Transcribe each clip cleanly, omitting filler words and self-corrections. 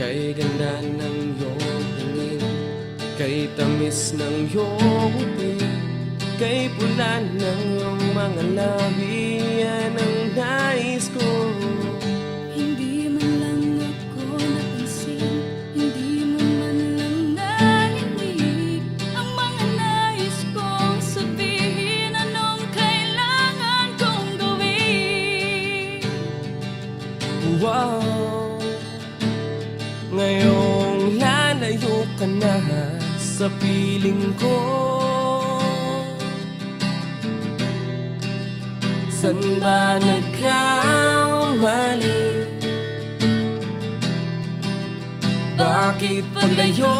Kay ganda ng iyong tingin, kay tamis ng iyong ngiti, kay pula ng iyong mga labi, yan ang nais ko. Hindi man lang ako napansin, hindi mo man lang narinig ang mga nais kong sabihin, anong kailangan kong gawin. Wow, ngayong lalayo ka na sa piling ko, saan ba nagkamali? Bakit paglayo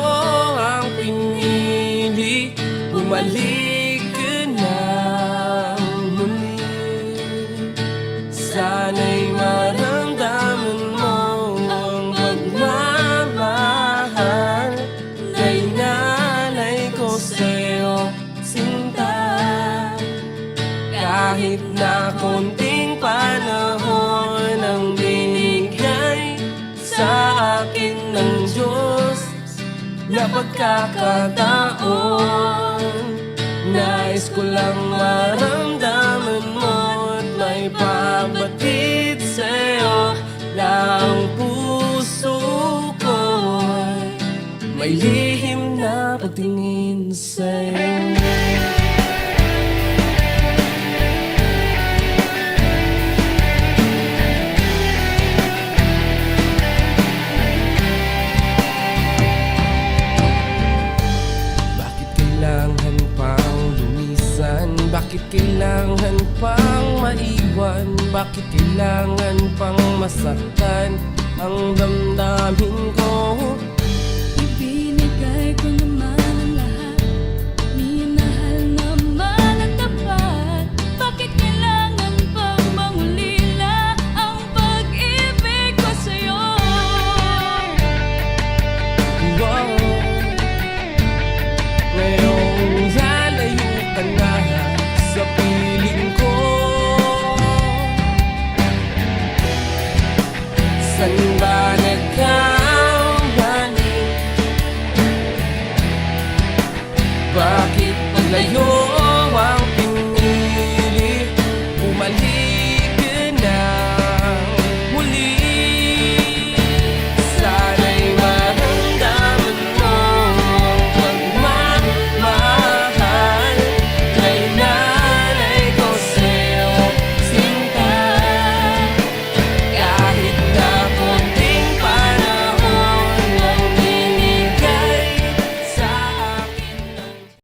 ang pinili? Bumalik ka na muli. Sana'y maramdaman mo ang pagmamahal na inalay ko sa'yo, sinta. Kahit na konting panahon ang binigay sa akin ng Diyos na pagkakataon, nais ko lang maramdaman mo at may pabatid sa'yo na ang puso ko'y may lihim na pagtingin sa'yo. Kailangan pang lumisan? Bakit kailangan pang maiwan? Bakit kailangan pang masaktan ang damdamin ko? Ibinigay